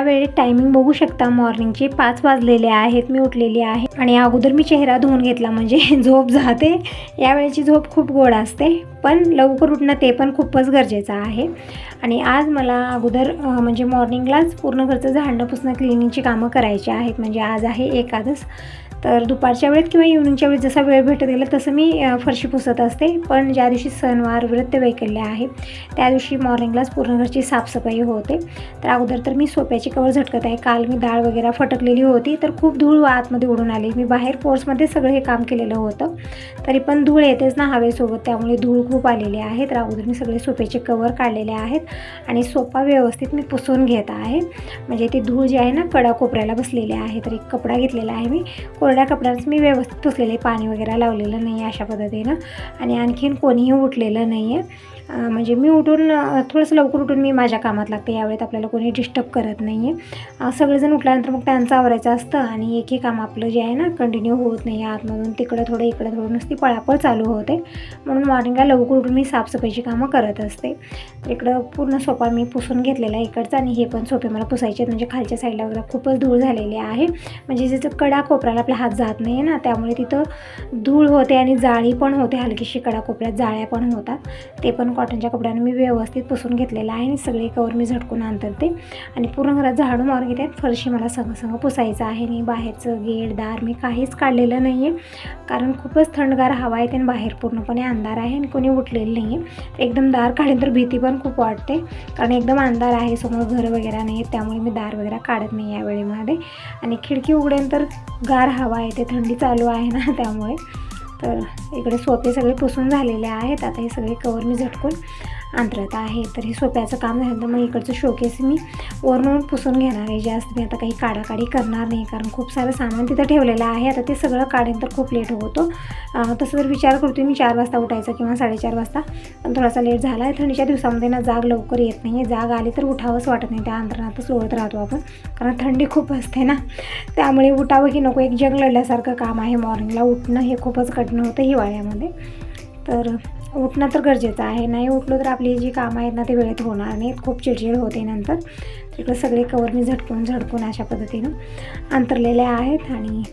यावेळी टायमिंग बघू शकता, मॉर्निंगचे 5 वाजलेले आहेत. मी उठलेली आहे आणि अगोदर मी चेहरा धुवून घेतला म्हणजे झोप जाते. यावेळेची झोप खूप गोड असते, पण लवकर उठणं ते पण खूपच गरजेचं आहे. आणि आज मला अगोदर म्हणजे मॉर्निंगलाच पूर्ण घरचं झाडणं पुसणं क्लिनिंगची कामं करायची आहेत. म्हणजे आज आहे एकादश, तर दुपारच्या वेळेत किंवा इव्हनिंगच्या वेळेत जसा वेळ भेटत गेला तसं मी फरशी पुसत असते. पण ज्या दिवशी सणवार व्रत वैकल्य आहे त्या दिवशी मॉर्निंगलाच पूर्ण घरची साफसफाई होते. तर अगोदर तर मी सोप्याची कवर झटकत आहे. काल मी डाळ वगैरे फटकलेली होती, तर खूप धूळ आतमध्ये उडून आली. मी बाहेर फोर्समध्ये सगळं हे काम केलेलं होतं, तरी पण धूळ येतेच ना हवेसोबत, त्यामुळे धूळ खूप आलेली आहे. तर अगोदर मी सगळे सोप्याचे कवर काढलेले आहेत आणि सोफा व्यवस्थित मी पुसून घेत आहे. म्हणजे ती धूळ जी आहे ना कडा कोपऱ्याला बसलेली आहे. तर एक कपडा घेतलेला आहे मी, कोरड्या कपड्याच मी व्यवस्थित पुसलेले, पाणी वगैरे लावलेलं नाही आहे अशा पद्धतीनं. आणि आणखीन कोणीही उठलेलं नाही आहे. म्हणजे मी उठून थोडंसं लवकर उठून मी माझ्या कामात लागते. यावेळेत आपल्याला कोणी डिस्टर्ब करत नाही आहे. सगळेजण उठल्यानंतर मग त्यांचं आवरायचं असतं आणि एक काम आपलं जे आहे ना कंटिन्यू होत नाही. आतमधून तिकडं थोडं इकडं थोडं नुसती पळापळ चालू होते. म्हणून मॉर्निंगला लवकर उठून मी साफसफाईची कामं करत असते. तर इकडं पूर्ण सोफा मी पुसून घेतलेला आहे इकडचा, आणि हे पण सोफे मला पुसायचे आहेत. म्हणजे खालच्या साईडला वगैरे खूपच धूळ झालेली आहे. म्हणजे जिथं कडा कोपऱ्याला आपला हात जात नाही आहे ना, त्यामुळे तिथं धूळ होते आणि जाळी पण होते, हलकीशी कडा कोपऱ्यात जाळ्या पण होतात. ते पण कॉटनच्या कपड्याने मी व्यवस्थित पुसून घेतलेलं आहे आणि सगळे कवर मी झटकून आणते आणि पूर्ण घरात झाडू मारून घेते. फरशी मला सगळं पुसायचं आहे. आणि बाहेरचं गेट दार मी काहीच काढलेलं नाही आहे, कारण खूपच थंडगार हवा येते आणि बाहेर पूर्णपणे अंधार आहे आणि कोणी उठलेलं नाही आहे. एकदम दार काढेल तर भीती पण खूप वाटते, कारण एकदम अंधार आहे, समोर घरं वगैरे नाही आहेत, त्यामुळे मी दार वगैरे काढत नाही या वेळेमध्ये. आणि खिडकी उघडेल तर गार हवा येते, थंडी चालू आहे ना त्यामुळे. तर इकडे सोफे सगळे पुसून झालेले आहेत. आता हे सगळे कवर मी झटकून अंतरत आहे. तर हे सोप्याचं काम झालं तर मग इकडचं शोकेस मी वरून पुसून घेणार आहे. जास्त मी आता काही काढाकाढी करणार नाही, कारण खूप सारं सामान तिथं ठेवलेलं आहे. आता ते सगळं काढेन तर खूप लेट होतो. तसं जर विचार करतो मी 4 वाजता उठायचं किंवा 4:30 वाजता, पण थोडासा लेट झाला आहे. थंडीच्या दिवसामध्ये ना जाग लवकर येत नाही आहे. जाग आली तर उठावंच वाटत नाही, त्या अंतरातच लोळत राहतो आपण, कारण थंडी खूप असते ना, त्यामुळे उठावं की नको एक जंग लढल्यासारखं काम आहे. मॉर्निंगला उठणं हे खूपच कठीण होतं हिवाळ्यामध्ये. तर उठणं तर गरजेचं आहे. नाही उठलो तर आपली जी कामं आहेत ना ते वेळेत होणार नाहीत, खूप चिडचिड होते नंतर. तिकडे सगळे कवर मी झटकून अशा पद्धतीनं अंतरलेले आहेत. आणि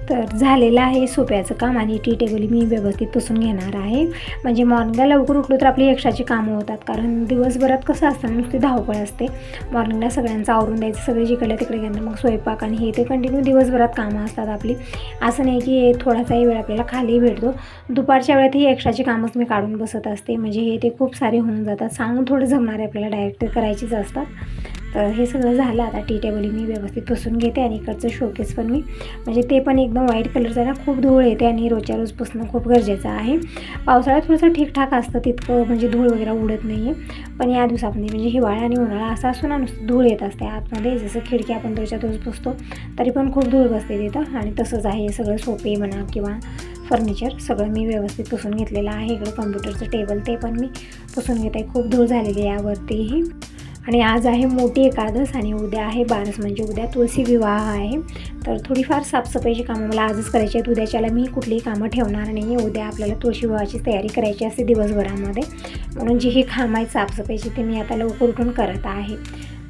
तर झालेलं आहे सोप्याचं काम आणि टी टेबल मी व्यवस्थित पुसून घेणार आहे. म्हणजे मॉर्निंगला लवकर उठलो तर आपली एक्स्ट्राची कामं होतात, कारण दिवसभरात कसं असतं नुसती धावपळ असते. मॉर्निंगला सगळ्यांचं आवरून द्यायचं, सगळे जिकडे तिकडे गेलं, मग स्वयंपाक आणि हे ते कंटिन्यू दिवसभरात कामं असतात आपली. असं नाही की थोडासाही वेळ आपल्याला खाली भेटतो. दुपारच्या वेळेत ही एक्स्ट्राची कामच मी काढून बसत असते. म्हणजे हे ते खूप सारे होऊन जातात, सांगून थोडं जमणार आहे आपल्याला, डायरेक्ट करायचीच असतात. तर हे सगळं झालं. आता टी टेबल मी व्यवस्थित पुसून घेते आणि इकडचं शोकेस पण मी, म्हणजे ते पण एकदम व्हाईट कलरचं आहे ना, खूप धूळ येते आणि रोजच्या रोज पुसणं खूप गरजेचं आहे. पावसाळ्यात थोडंसं ठीकठाक असतं, तितकं म्हणजे धूळ वगैरे उडत नाही आहे. पण या दिवसामध्ये म्हणजे हिवाळा आणि उन्हाळा असा असतो ना, नुसतं धूळ येत असते आतमध्ये. जसं खिडकी आपण रोजच्या रोज पुसतो तरी पण खूप धूळ बसते तिथं. आणि तसंच आहे सगळं सोफे म्हणा किंवा फर्निचर सगळं मी व्यवस्थित पुसून घेतलेलं आहे. इकडं कॉम्प्युटरचं टेबल ते पण मी पुसून घेत आहे. खूप धूळ झालेली आहे यावरतीही. आणि आज आहे मोठी एकादश आणि उद्या आहे बारस, म्हणजे उद्या तुळशी विवाह आहे. तर थोडीफार साफसफाईची कामं मला आजच करायची आहेत. उद्याच्याला मी कुठलीही कामं ठेवणार नाही आहे. उद्या आपल्याला तुळशी विवाहाची तयारी करायची असते दिवसभरामध्ये, म्हणून जी ही कामं आहेत साफसफाईची ते मी आता लवकर उठून करत आहे.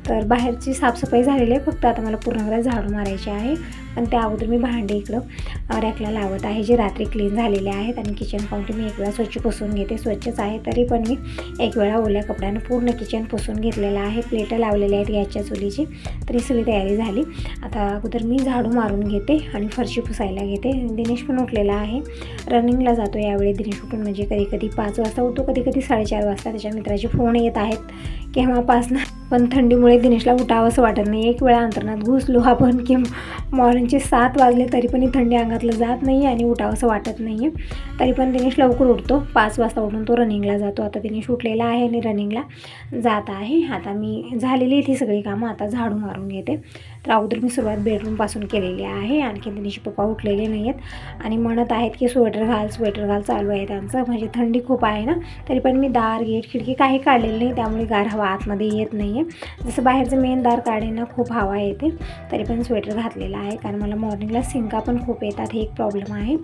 तर बाहेरची साफसफाई झालेली आहे, फक्त आता मला पूर्ण घरात झाडू मारायचे आहे. पण त्या अगोदर मी भांडे इकडं रॅकला लावत आहे, जे रात्री क्लीन झालेले आहेत. आणि किचन काउंटर मी एक वेळा स्वच्छ पुसून घेते. स्वच्छच आहे तरी पण मी एक वेळा ओल्या कपड्यानं पूर्ण किचन पुसून घेतलेलं आहे. प्लेटं लावलेले आहेत गॅसच्या चुलीची. तरी सगळी तयारी झाली. आता अगोदर मी झाडू मारून घेते आणि फरशी पुसायला घेते. दिनेश पण उठलेला आहे, रनिंगला जातो यावेळी दिनेश उठून. म्हणजे कधी 5 वाजता उठतो, कधी 4:30 वाजता. त्याच्या मित्राचे फोन येत आहेत केव्हापासनं, पण थंडीमुळे दिनेशला उठावं असं वाटत नाही. एक वेळा अंतर्नात घुसलो आपण की मॉर्निंगचे 7 वाजले तरी पण ही थंडी अंगातलं जात नाही आणि उठावं असं वाटत नाही आहे. तरी पण दिनेश लवकर उठतो, 5 वाजता उठून तो रनिंगला जातो. आता दिनेश उठलेला आहे आणि रनिंगला जात आहे. आता मी झालेली ती सगळी कामं आता झाडू मारून घेते. तर अगोदर मी सुरुवात बेडरूमपासून केलेली आहे. आणखी दिनेश पप्पा उठलेले नाही आहेत आणि म्हणत आहेत की स्वेटर घाल चालू आहे त्यांचं. म्हणजे थंडी खूप आहे ना, तरी पण मी दार गेट खिडकी काही काढलेली नाही, त्यामुळे गार हवा आतमध्ये येत नाही आहे. जसं बाहेरचं मेन दार काढे ना खूप हवा येते, तरी पण स्वेटर घातलेला आहे कारण मला मॉर्निंगला शिंका पण खूप येतात, हे एक प्रॉब्लेम आहे.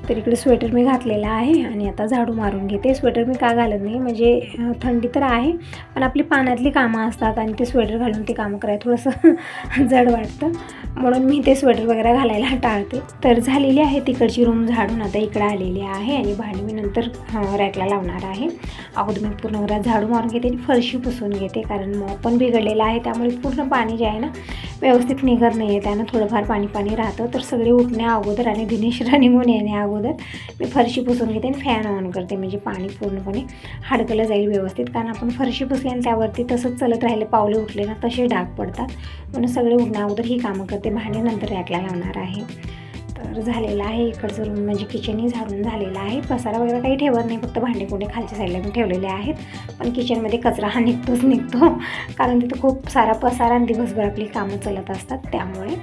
तर इकडे स्वेटर मी घातलेला आहे आणि आता झाडू मारून घेते. स्वेटर मी का घालत नाही म्हणजे थंडी तर आहे, पण आपली पाण्यातली कामं असतात आणि ते स्वेटर घालून ते कामं करायला थोडंसं जड वाटतं, म्हणून मी ते स्वेटर वगैरे घालायला टाळते. तर झालेली आहे तिकडची रूम झाडून, आता इकडे आलेली आहे आणि भांडी मी नंतर रॅकला लावणार आहे. अगोदर मी पूर्ण घरात झाडू मारून घेते आणि फरशी पुसून घेते, कारण मॉप पण बिघडलेला आहे, त्यामुळे पूर्ण पाणी जे आहे ना व्यवस्थित निघत नाही आहे, त्यानं थोडंफार पाणी राहतं. तर सगळे उठण्या अगोदर आणि दिनेश निघून येण्या अगोदर मी फरशी पुसून घेते आणि फॅन ऑन करते, म्हणजे पाणी पूर्णपणे हडकलं जाईल व्यवस्थित. कारण आपण फरशी पुसली आणि त्यावरती तसंच चलत राहिले, पावले उठले ना तसे डाग पडतात, म्हणून सगळे उठण्या अगोदर ही कामं करते. भांडे नंतर रॅकला लावणार आहे. तर झालेलं आहे इकडचं रूम म्हणजे किचनही झाडून झालेलं आहे. पसारा वगैरे काही ठेवत नाही, फक्त भांडे कोंडे खालच्या साईडला मी ठेवलेले आहेत. पण किचनमध्ये कचरा हा निघतो, कारण तिथं खूप सारा पसारा आणि दिवसभर आपली कामं चालत असतात, त्यामुळे.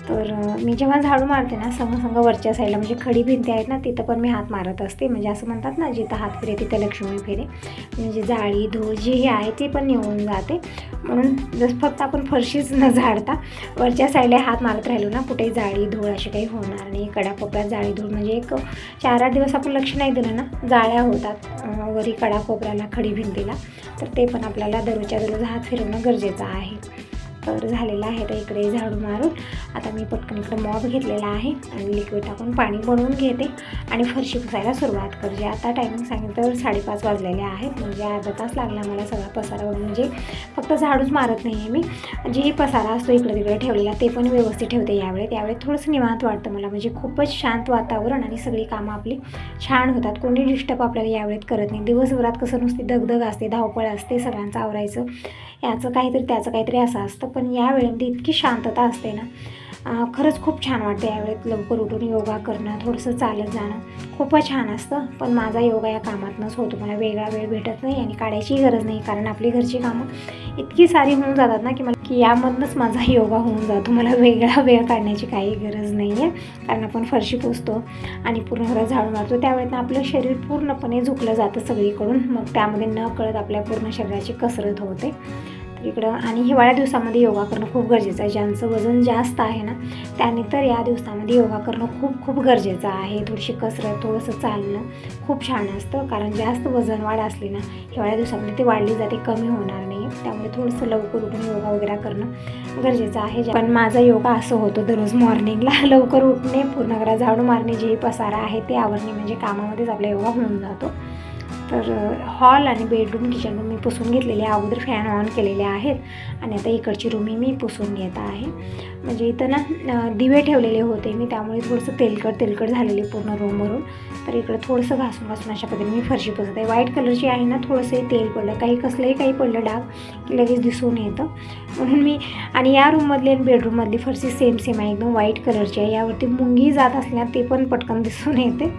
तर मी जेव्हा झाडू मारते ना संग वरच्या साईडला म्हणजे खडी भिंती आहेत ना तिथं पण मी हात मारत असते, म्हणजे असं म्हणतात ना जिथं हात फिरे तिथं लक्ष्मी फिरे, म्हणजे जाळी धूळ जे हे आहे ते पण निघून जाते. म्हणून जसं फक्त आपण फरशीच न झाडता वरच्या साईडला हात मारत राहिलो ना, कुठेही जाळी धूळ अशी काही होणार नाही. कडाकोपऱ्यात जाळी धूळ म्हणजे एक 4-8 दिवस आपण लक्ष नाही दिलं ना, जाळ्या होतात वरी कडाकोपऱ्याला खडी भिंतीला, तर ते पण आपल्याला दररोजच्या दररोज हात फिरवणं गरजेचं आहे. तर झालेलं आहे. तर इकडे झाडू मारून आता मी पटकन इकडे मॉप घेतलेला आहे आणि लिक्विड टाकून पाणी बनवून घेते आणि फरशी पुसायला सुरुवात करते. आता टायमिंग सांगितलं तर 5:30 वाजलेले आहेत, म्हणजे अर्धा तास लागला मला सगळा पसारा, म्हणजे फक्त झाडूच मारत नाही आहे मी, जेही पसारा असतो इकडे तिकडे ठेवलेला ते पण व्यवस्थित ठेवते. यावेळी थोडंसं निवांत वाटतं मला, म्हणजे खूपच शांत वातावरण आणि सगळी कामं आपली छान होतात. कोणी डिस्टर्ब आपल्याला यावेळेत करत नाही. दिवसभरात कसं नुसती दगदग असते, धावपळ असते, सगळ्यांचं आवरायचं, याचं काहीतरी त्याचं काहीतरी असं असतं, पण या वेळेमध्ये इतकी शांतता असते ना, खरंच खूप छान वाटतं. यावेळेत लवकर उठून योगा करणं, थोडंसं चालत जाणं खूपच छान असतं. पण माझा योगा या कामातनंच होतो, मला वेगळा वेळ भेटत नाही आणि काढायचीही गरज नाही, कारण आपली घरची कामं इतकी सारी होऊन जातात ना की यामधनंच माझा योगा होऊन जातो. मला वेगळा वेळ काढण्याची काही गरज नाही आहे, कारण आपण फरशी पुसतो आणि पूर्ण घरात झाडू मारतो, त्यावेळेत आपलं शरीर पूर्णपणे झुकलं जातं सगळीकडून, मग त्यामध्ये न कळत आपल्या पूर्ण शरीराची कसरत होते. इकडं आणि हिवाळ्या दिवसामध्ये योगा करणं खूप गरजेचं आहे. ज्यांचं वजन जास्त आहे ना त्यांनी तर या दिवसामध्ये योगा करणं खूप खूप गरजेचं आहे. थोडीशी कसरत, थोडंसं चालणं खूप छान असतं, कारण जास्त वजन वाढ असली ना हिवाळ्या दिवसामध्ये ती वाढली जाते, कमी होणार नाही. त्यामुळे थोडंसं लवकर उठून योगा वगैरे करणं गरजेचं आहे. पण माझा योगा असं होतो दररोज मॉर्निंगला लवकर उठणे, पूर्ण घरात झाडू मारणे, जे पसारा आहे ते आवरणे, म्हणजे कामामध्येच आपला योगा होऊन जातो. तर हॉल आणि बेडरूम किचन रूम मी पुसून घेतलेले आहे, अगोदर फॅन ऑन केलेले आहेत आणि आता इकडची रूमही मी पुसून घेत आहे. म्हणजे इथं ना दिवे ठेवलेले होते मी, त्यामुळे थोडंसं तेलकट झालेले पूर्ण रूमवरून, तर इकडं थोडंसं घासून अशा पद्धतीने मी फरशी पुसत आहे. व्हाईट कलरची आहे ना, थोडंसंही तेल पडलं, कसलंही पडलं डाग की लगेच दिसून येतं, म्हणून मी. आणि या रूममधली आणि बेडरूममधली फरशी सेम आहे, एकदम व्हाईट कलरची आहे. यावरती मुंगी जात असल्याने ते पण पटकन दिसून येते.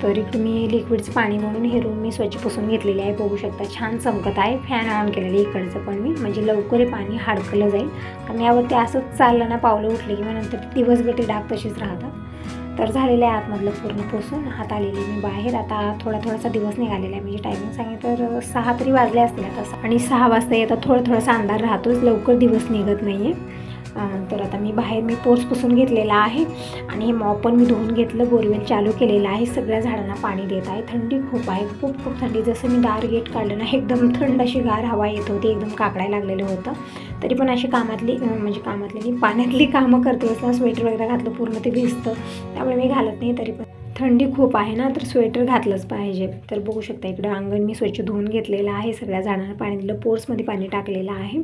तर इकडे मी लिक्विडचं पाणी म्हणून हे रूम मी स्वच्छ पुसून घेतलेले आहे, बघू शकता छान चमकत आहे. फॅन ऑन केलेलं इकडचं पण मी, म्हणजे लवकर हे पाणी हडकलं जाईल, कारण यावरती असंच चाललं ना पावलं उठले किंवा नंतर दिवसभर ते डाग तसेच राहतात. तर झालेलं आहे आतमधलं पूर्ण पुसून, हात आलेली मी बाहेर. आता थोडासा दिवस निघालेला आहे, म्हणजे टायमिंग सांगितलं तर 6 तरी वाजले असतील आता, आणि 6 वाजता येतात थोडासा अंधार राहतोच, लवकर दिवस निघत नाही आहे. तर आता मी बाहेर पोर्च पुसून घेतलेला आहे आणि हे मॉप पण मी धुवून घेतलं, बोरवेल चालू केलेलं आहे, सगळ्या झाडांना पाणी देत आहे. थंडी खूप आहे, खूप थंडी. जसं मी दार गेट काढलं ना एकदम थंड अशी गार हवा येत होती, एकदम काकडायला लागलेलं होतं. तरी पण अशी कामातली पाण्यातली कामं करतेच ना, स्वेटर वगैरे घातलं पूर्ण ते भिजतं, त्यामुळे मी घालत नाही. तरी पण थंडी खूप आहे ना, तर स्वेटर घातलंच पाहिजे. तर बघू शकता इकडं अंगण मी स्वच्छ धुवून घेतलेलं आहे, सगळ्या झाडांना पाणी दिलं, पोर्समध्ये पाणी टाकलेलं आहे.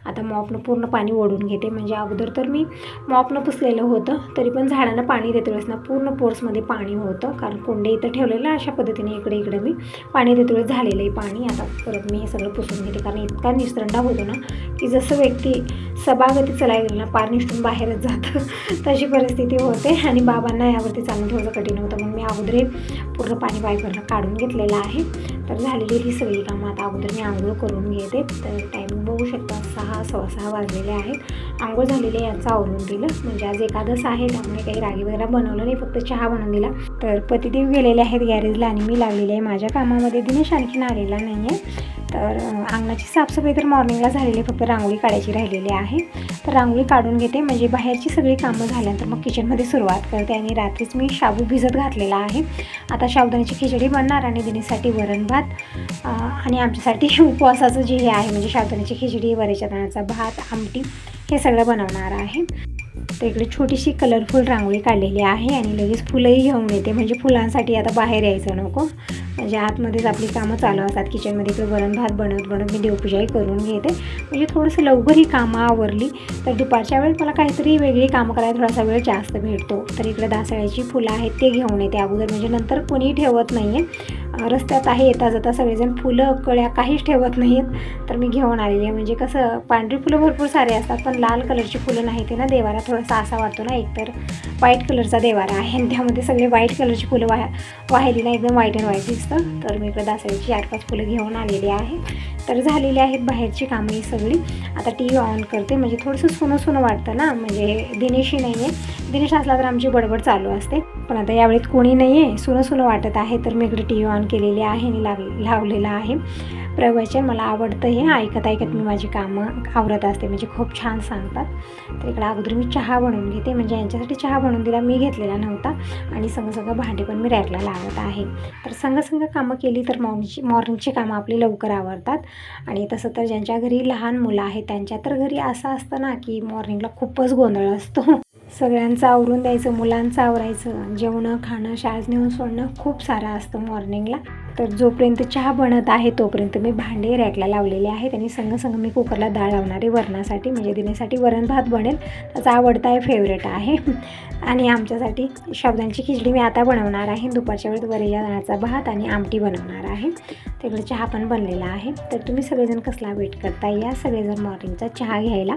आता मॉपनं पूर्ण पाणी ओढून घेते, म्हणजे अगोदर तर मी मॉपनं पुसलेलं होतं, तरी पण झाडांना पाणी देते वेळेस ना पूर्ण पोर्समध्ये पाणी होतं, कारण कोंडे इथं ठेवलेलं अशा पद्धतीने इकडे मी पाणी देते वेळेस झालेलं आहे पाणी. आता परत मी हे सगळं पुसून घेते, कारण इतका निस्त्रंडा होतो ना की जसं व्यक्ती सभागती चलायला गेलं ना पार निष्ठून बाहेरच जातं तशी परिस्थिती होते, आणि बाबांना यावरती चालणं थोडंसं कठीण होतं, म्हणून मी अगोदर पूर्ण पाणी बाहेर काढून घेतलेलं आहे. तर झालेली ही सगळी कामं. आता अगोदर मी आंघोळ करून घेते. तर टायमिंग बघू शकता 6 सव्वा 6 वाजलेले आहेत. आंघोळ झालेली आहे, यांचं आवरून दिलं. म्हणजे आज एकादश आहे त्यामुळे काही रागी वगैरे बनवलं नाही, फक्त चहा बनवून दिला. तर पतिदेव गेलेले आहेत गॅरेजला आणि मी लागलेली आहे माझ्या कामामध्ये. दिनेश आणखीन आलेला नाही आहे. तर अंगणाची साफसफाई तर मॉर्निंगला झालेली आहे, फक्त रांगोळी काढायची राहिलेली आहे. तर रांगोळी काढून घेते, म्हणजे बाहेरची सगळी कामं झाल्यानंतर मग किचनमध्ये सुरुवात करते. आणि रात्रीच मी शाबू भिजत घातलेला आहे. आता साबुदाण्याची खिचडी बनणार आणि दिनेशसाठी वरण भात आणि आमच्यासाठी उपवासाचं जे हे आहे म्हणजे साबुदाण्याची खिचडी, वरीच्या दाण्याचा भात, आमटी हे सगळं बनवणार आहे. तर इकडे छोटीशी कलरफुल रांगोळी काढलेली आहे आणि लगेच फुलंही घेऊन येते, म्हणजे फुलांसाठी आता बाहेर यायचं नको, म्हणजे आतमध्येच आपली कामं चालू असतात किचनमध्ये. इकडे वरण भात बनवत मी देवपूजाही करून घेते, म्हणजे थोडंसं लवकर ही कामं आवरली तर दुपारच्या वेळेस मला काहीतरी वेगळी कामं करायला थोडासा वेळ जास्त भेटतो. तर इकडे दासळ्याची फुलं आहेत ते घेऊन येते अगोदर, म्हणजे नंतर कोणी ठेवत नाही आहे. रस्त्यात आहे येता जाता सगळेजण फुलं कळ्या काहीच ठेवत नाही आहेत, तर मी घेऊन आलेली आहे. म्हणजे कसं पांढरी फुलं भरपूर सारे असतात पण लाल कलरची फुलं नाही ते ना देवारा थोडासा असा वाटतो ना. एकतर व्हाईट कलरचा देवारा आहे आणि त्यामध्ये सगळे व्हाईट कलरची फुलं वाहिली ना एकदम व्हाईट अँड व्हाईट दिसतं. तर मी इकडे दासळ्याची 4-5 फुलं घेऊन आलेली आहे. तर झालेली आहेत बाहेरची कामं ही सगळी. आता टी व्ही ऑन करते, म्हणजे थोडंसं सोनं वाटतं ना, म्हणजे दिनेशही नाही आहे. दिनेश असला तर आमची बडबड चालू असते, पण आता यावेळेत कोणी नाही आहे, सोनं वाटत आहे. तर मी इकडे टी व्ही ऑन केलेली आहे आणि लावलेलं आहे प्रवचन. मला आवडतं हे ऐकत मी माझी कामं आवरत असते, म्हणजे खूप छान सांगतात. तर इकडे अगोदर मी चहा बनवून घेते, म्हणजे यांच्यासाठी चहा बनवून दिला, मी घेतलेला नव्हता. आणि संग भांडे पण मी रॅकला लावत आहे. तर संग कामं केली तर मॉर्निंगची कामं आपली लवकर आवरतात. आणि तसं तर ज्यांच्या घरी लहान मुलं आहेत त्यांच्या तर घरी असं असतं ना की मॉर्निंगला खूपच गोंधळ असतो. सगळ्यांचं आवरून द्यायचं, मुलांचं आवरायचं, जेवणं खाणं, शाळेत नेऊन सोडणं खूप सारं असतं मॉर्निंगला. तर जोपर्यंत चहा बनत आहे तोपर्यंत मी भांडे रॅकला लावलेले आहेत आणि संग मी कुकरला डाळ लावणारे वरणासाठी, म्हणजे दिनेसाठी वरण भात बनेल, त्याचा आवडता आहे, फेवरेट आहे. आणि आमच्यासाठी साबुदाण्याची खिचडी मी आता बनवणार आहे. दुपारच्या वेळेत वरीच्या दाण्याचा भात आणि आमटी बनवणार आहे. तिकडे चहा पण बनलेला आहे. तर तुम्ही सगळेजण कसला वेट करता, या सगळेजण मॉर्निंगचा चहा घ्यायला.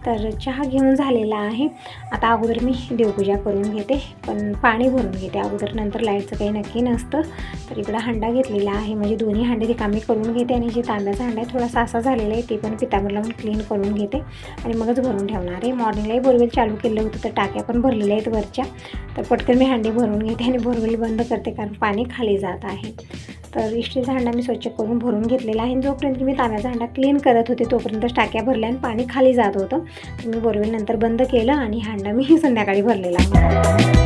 तर चहा घेऊन झालेला आहे. आता अगोदर मी देवपूजा करून घेते, पण पाणी भरून घेते अगोदर, नंतर लाईटचं काही नक्की नसतं. तर इकडं हांडा घेतलेला आहे, म्हणजे दोन्ही हांडे रिकामी करून घेते. आणि जे तांब्याचा हांडा आहे थोडासा असा झालेला आहे ते पण पितांबर लावून क्लीन करून घेते आणि मगच भरून ठेवणार आहे. मॉर्निंगलाही बोरवेल चालू केलं होतं, तर टाक्या पण भरलेल्या आहेत वरच्या. तर पटकन मी हांडे भरून घेते आणि बोरवेल बंद करते, कारण पाणी खाली जात आहे. तर इस्त्रीचा हांडा मी स्वच्छ करून भरून घेतलेला आहे. जोपर्यंत मी तांब्याचा हांडा क्लीन करत होते तोपर्यंत टाक्या भरल्या आणि पाणी खाली जात होतं. तर मी बोरवेल नंतर बंद केलं आणि हांडा मी संध्याकाळी भरलेला आहे.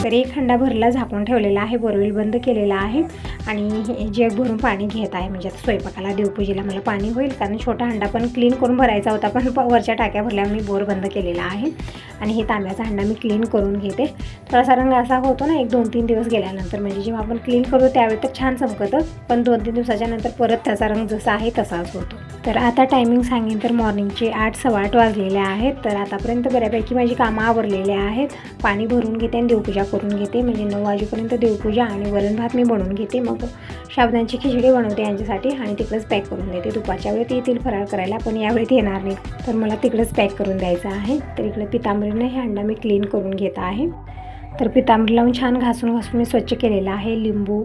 तर एक हंडा भरला झाकून ठेवलेला आहे, बोरवेल बंद केलेला आहे आणि हे जग भरून पाणी घेत आहे. म्हणजे आता स्वयंपाकाला देवपूजेला मला पाणी होईल, कारण छोटा हंडा पण क्लीन करून भरायचा होता, पण वरच्या टाक्या भरल्या मी बोर बंद केलेला आहे. आणि हे तांब्याचा हंडा मी क्लीन करून घेते. थोडासा रंग असा होतो ना 1-2-3 दिवस गेल्यानंतर, म्हणजे जेव्हा आपण क्लीन करतो त्यावेळी तर छान चमकतं, पण 2-3 दिवसाच्या नंतर परत त्याचा रंग जसा आहे तसाच होतो. तर आता टायमिंग सांगेन तर मॉर्निंगचे 8-8:15 वाजलेले आहेत. तर आतापर्यंत बऱ्यापैकी माझी कामं आवरलेली आहेत. पाणी भरून घेते आणि देवपूजा करून घेते, म्हणजे 9 वाजेपर्यंत देवपूजा आणि वरण भात मी बनवून घेते. मग साबुदाण्याची खिचडी बनवते यांच्यासाठी आणि तिकडेच पॅक करून देते. दुपारच्या वेळेत येतील फराळ करायला, पण यावेळेत येणार नाही, तर मला तिकडेच पॅक करून द्यायचं आहे. तर इकडे पितांबरीनं हे अंडा मी क्लीन करून घेत आहे. तर पितांबरी लावून छान घासून मी स्वच्छ केलेलं आहे. लिंबू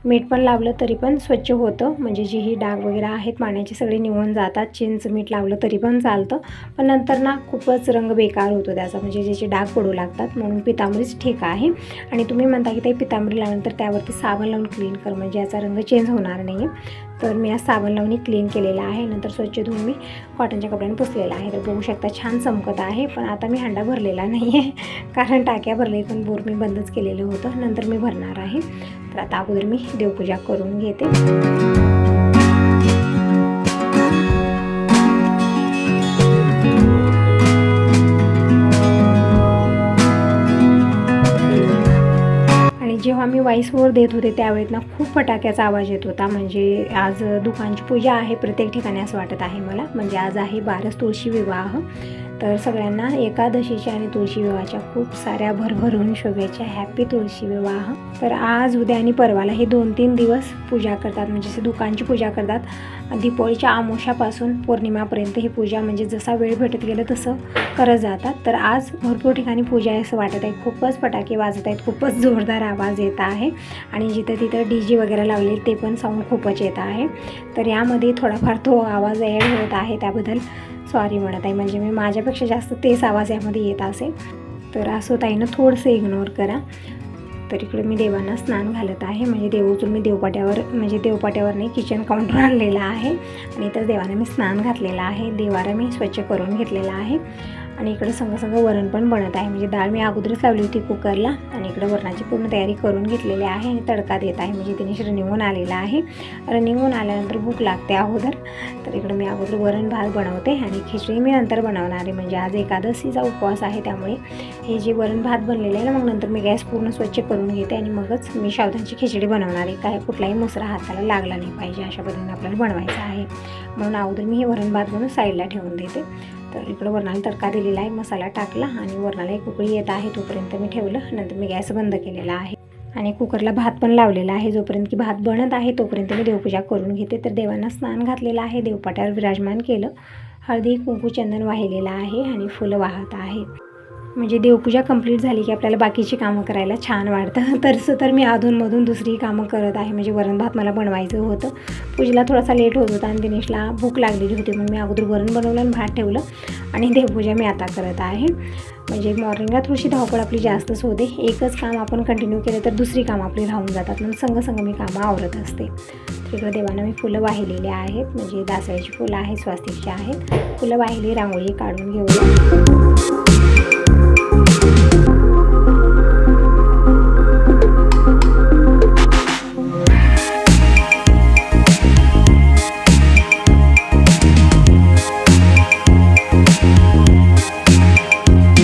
मीठ पण लावलं तरी पण स्वच्छ होतं, म्हणजे जे ही डाग वगैरे आहेत पाण्याचे सगळे निघून जातात. चिंच मीठ लावलं तरी पण चालतं, पण नंतर ना खूपच रंग बेकार होतो त्याचा, म्हणजे ज्याचे डाग पडू लागतात. म्हणून पितांबरीच ठीक आहे. आणि तुम्ही म्हणता की ते पितांबरी लावल्यानंतर त्यावरती साबण लावून क्लीन कर, म्हणजे याचा रंग चेंज होणार नाही आहे. तर मी आज साबण लावून क्लीन केलेला आहे. नंतर स्वच्छ धुवून मी कॉटनच्या कपड्याने पुसलेला आहे. तर बघू शकता छान चमकत आहे. पण आता मी हांडा भरलेला नाही आहे, कारण टाक्या भरले, पण बोर मी बंदच केलेलं होतं, नंतर मी भरणार आहे. तर आता अगोदर मी देवपूजा करून घेते. जेव्हा मी व्हॉइसओव्हर देत होते त्यावेळेत ना खूप फटाक्याचा आवाज येत होता. म्हणजे आज दुकानची पूजा आहे प्रत्येक ठिकाणी असं वाटत आहे मला. म्हणजे आज आहे बारस तुळशी विवाह. तर सगळ्यांना एकादशीच्या आणि तुळशी विवाहाच्या खूप साऱ्या भरभरून शुभेच्छा. हॅपी तुळशी विवाह. तर आज, उद्या आणि परवाला हे 2-3 दिवस पूजा करतात, म्हणजे असे दुकानची पूजा करतात. दीपावलीच्या अमावस्यापासून पौर्णिमापर्यंत ही पूजा म्हणजे जसा वेळ भेटत गेलं तसं करत जातात. तर आज भरपूर ठिकाणी पूजा आहे असं वाटत आहे. खूपच फटाके वाजत आहेत, खूपच जोरदार आवाज येत आहे आणि जिथं तिथं DJ वगैरे लावले ते पण साऊंड खूपच येत आहे. तर यामध्ये थोडाफार तो आवाज ॲड होत आहे, त्याबद्दल सॉरी म्हणत आहे. म्हणजे मी माझ्यापेक्षा जास्त तेच आवाज यामध्ये येत असेल, तर असं ताईनं थोडंसं इग्नोर करा. तर इकडे मी देवांना स्नान घालत आहे. म्हणजे देवूतून मी देवपाट्यावर नाही, किचन काउंटर आणलेला आहे आणि तर देवांना मी स्नान घातलेलं आहे. देवारा मी स्वच्छ करून घेतलेला आहे आणि इकडे संग वरण पण बनत आहे. म्हणजे डाळ मी अगोदरच लावली होती कुकरला आणि इकडे वरणाची पूर्ण तयारी करून घेतलेली आहे आणि तडका देत आहे. म्हणजे दिनेश रनिंगहून आलेला आहे. रनिंगहून आल्यानंतर भूक लागते अगोदर, तर इकडे मी अगोदर वरण भात बनवते आणि खिचडी मी नंतर बनवणार आहे. म्हणजे आज एकादशीचा उपवास आहे, त्यामुळे हे जे वरण भात बनलेलं आहे ना, मग नंतर मी गॅस पूर्ण स्वच्छ करून घेते आणि मगच मी साबुदाण्याची खिचडी बनवणार आहे. काय कुठलाही मुसरा हाताला लागला नाही पाहिजे, अशा पद्धतीने आपल्याला बनवायचं आहे. म्हणून अगोदर मी हे वरण भात बनवून साईडला ठेवून देते. तर इकडं वरणाला तडका दिलेला आहे, मसाला टाकला आणि वरणाला एक उकळी येत आहे तोपर्यंत मी ठेवलं. नंतर मी गॅस बंद केलेला आहे आणि कुकरला भात पण लावलेला आहे. जोपर्यंत की भात बनत आहे तोपर्यंत मी देवपूजा करून घेते. तर देवांना स्नान घातलेलं आहे, देवपाट्यावर विराजमान केलं, हळदी कुंकू चंदन वाहिलेलं आहे आणि फुलं वाहत आहे. म्हणजे देवपूजा कंप्लीट झाली की आपल्याला बाकीची कामं करायला छान वाटतं. तर मी अधूनमधून दुसरी कामं करत आहे. म्हणजे वरण भात मला बनवायचं होतं, पूजेला थोडासा लेट होत होता आणि दिनेशला भूक लागलेली होती, म्हणून मी अगोदर वरण बनवलं आणि भात ठेवलं आणि देवपूजा मी आता करत आहे. म्हणजे मॉर्निंगला थोडीशी धावपळ आपली जास्तच होते. एकच काम आपण कंटिन्यू केलं तर दुसरी कामं आपली राहून जातात, म्हणून संग मी कामं आवरत असते. इकडं देवांना मी फुलं वाहिलेली आहेत, म्हणजे दासळ्याची फुलं आहेत, स्वस्तिकची आहेत. फुलं वाहिली, रांगोळी काढून घेऊया.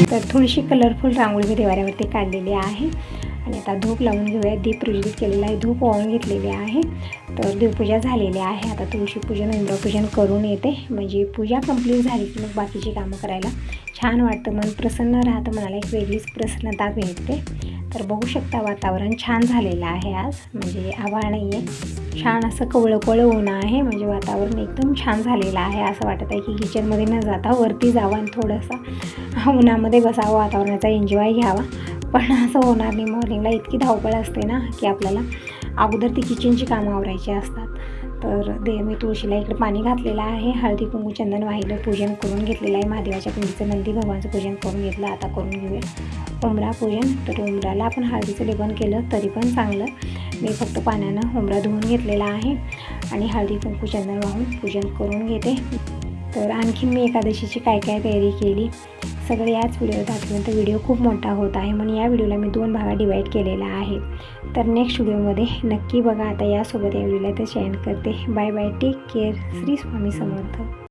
तर थोडीशी कलरफुल रांगोळी मी देवाऱ्यावरती काढलेली आहे आणि आता धूप लावून घेऊया. दीप प्रज्वलित केलेला आहे, धूप वाळून घेतलेले आहे. तर देवपूजा झालेली आहे. आता तुळशीपूजन, इंद्रपूजन करून येते. म्हणजे पूजा कंप्लीट झाली की मग बाकीची कामं करायला छान वाटतं, मन प्रसन्न राहतं, मनाला एक वेगळीच प्रसन्नता भेटते. तर बघू शकता वातावरण छान झालेलं आहे आज. म्हणजे आभाळ नाही आहे, छान असं कवळं ऊन आहे. म्हणजे वातावरण एकदम छान झालेलं आहे. असं वाटत आहे की किचनमध्ये न जाता वरती जावं आणि थोडंसं उन्हामध्ये बसावं, वातावरणाचा एन्जॉय घ्यावा. पण असं होणार नाही. मॉर्निंगला इतकी धावपळ असते ना की आपल्याला अगोदर ती किचनची कामं आवरायची असतात. तर मी तुळशीला इकडे पाणी घातलेलं आहे, हळदी कुंकू चंदन वाहिलं, पूजन करून घेतलेलं आहे. महादेवाच्या पिंडीचं, नंदी भगवानचं पूजन करून घेतलं. आता करून घेऊया उंबरा पूजन. तर उंबराला आपण हळदीचं लेपन केलं तरी पण चांगलं. मी फक्त पाण्यानं उंबरा धुवून घेतलेला आहे आणि हळदी कुंकू चंदन वाहून पूजन करून घेते. तर आणखीन मी एकादशीची काय तयारी केली सगळे याच व्हिडिओ दाखवून, तर व्हिडिओ खूप मोठा होत आहे, म्हणून या व्हिडिओला मी 2 भागात डिवाईड केलेला आहे. तर नेक्स्ट व्हिडिओमध्ये नक्की बघा. आता यासोबत या व्हिडिओला तर शेअर करते. Bye bye, take care. Shri Swami समर्थ.